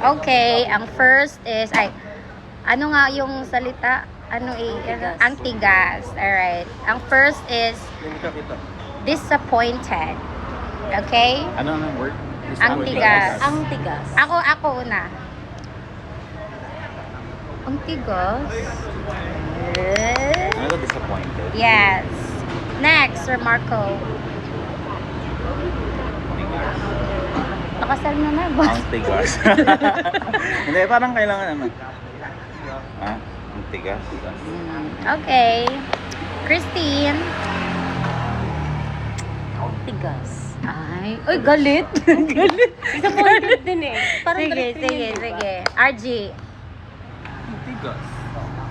Okay, ang first is, ano nga yung salita? Ang tigas. Alright. Ang first is disappointed. Okay? Ano ang word? Ang tigas. Ang tigas. Ako una. Ang tigas? Ano to, disappointed? Yes. Next, Sir Marco. Nakasal na na, boss. Ang tigas. Hindi, parang kailangan naman. Ah, ang tigas. Okay. Christine. Ang tigas. Uy, galit. Galit. Disappointed din eh. Parang Sige, galit sige, din. sige. RG. Ang tigas.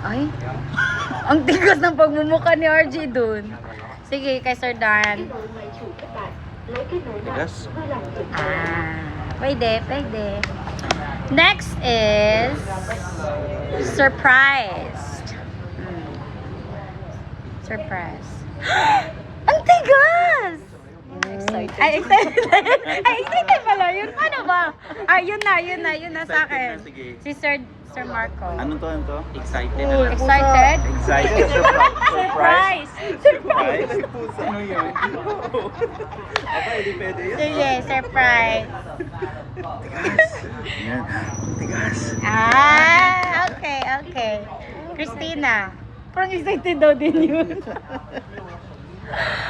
Ay, ang tigas ng pagmumukha ni RG dun. Sige, kay Sir Dan. Tigas? Pwede. Next is surprised. Surprise. Ang tigas! Excited. Ay, excited pala. Yun, ano ba? Yun na sa akin. Sige. Si Sir Marco. Ano to? Excited. Excited? Excited. Surprise! Surprise? Ano yun? Aba, hindi pwede yun. Sige, surprise. Yan. Tigas. Okay. Christina. Parang excited daw din yun.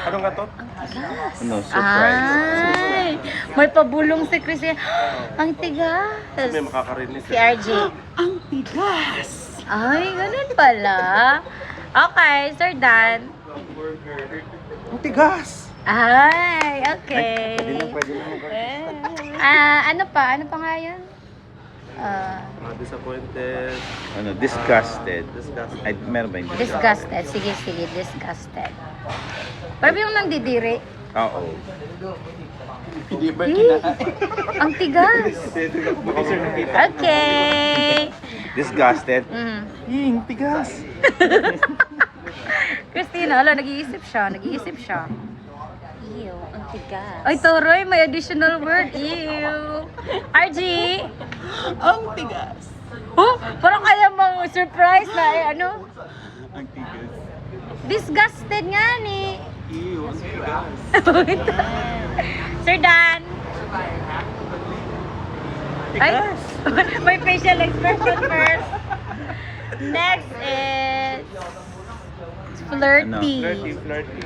Ano nga to? Ano, surprise. Ay, may pabulong si Christina. Ang tigas. May makakarinig. Si RJ. Ang tigas. Ay, ganun pala. Okay, Sir Dan. Ang tigas. Ay, okay. Pwede na. Ano pa nga yun? Disappointed. Ano, disgusted. Ay, meron ba yung Disgusted. Sige, disgusted. Parang yung nandidiri. Oo. Hindi ba Ang tigas. Okay. Disgusted. Mm. Tigas. Christina, nag-iisip siya. Ew, ang tigas. Ay, Toroy, may additional word. Ew. RG. Ang tigas. Oh, parang kaya mong surprise na ano? Ang tigas. Disgusted nga ni. Ew, ang tigas. Sir Dan. Ay, may facial expression first. Next is flirty. Flirty.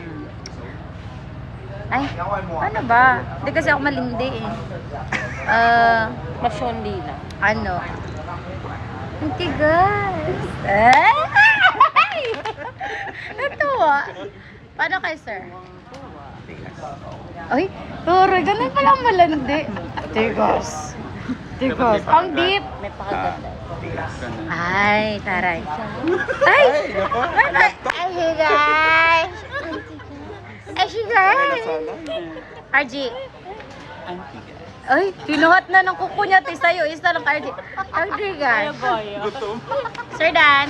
Ay, ano ba? Hindi kasi ako malindi eh. Masyondi na. Ano? Ang tigas. Ay! Natuwa. Paano kay sir? Ay, pero ganun pala ang malandi. Tigas. Ang deep. May pakaganda. Tigas. Ay, taray. Ay! Ay, guys! Ay, guys! RG. Ang tigas. Ay, kinuhat na ng kuko niya. Sa'yo, isa lang kay RG. RG, guys. Gutom. Sir Dan.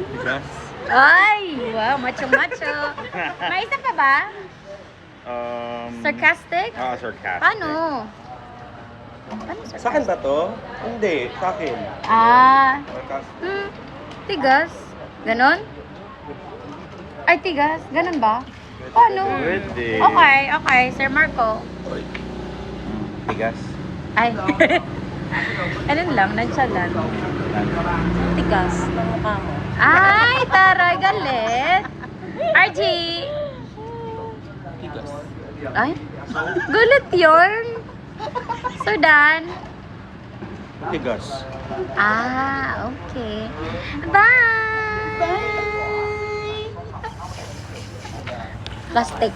Tigas. Ay, wow, macho-macho. May isa pa ba? Sarcastic? Sarcastic. Paano? Paano sarcastic? Sa akin ba to? Hindi, sa akin. Tigas. Ganon? Ay, tigas. Ganon ba? Paano? Pwede. Okay. Sir Marco. Tigas. Ay. Anong lang? Nagsalan. Tigas ng mukha mo. Ay, taray, galit. RG. Tigas. Ay, galit yun. Sir Dan. Tigas. Okay. Bye! Plastic.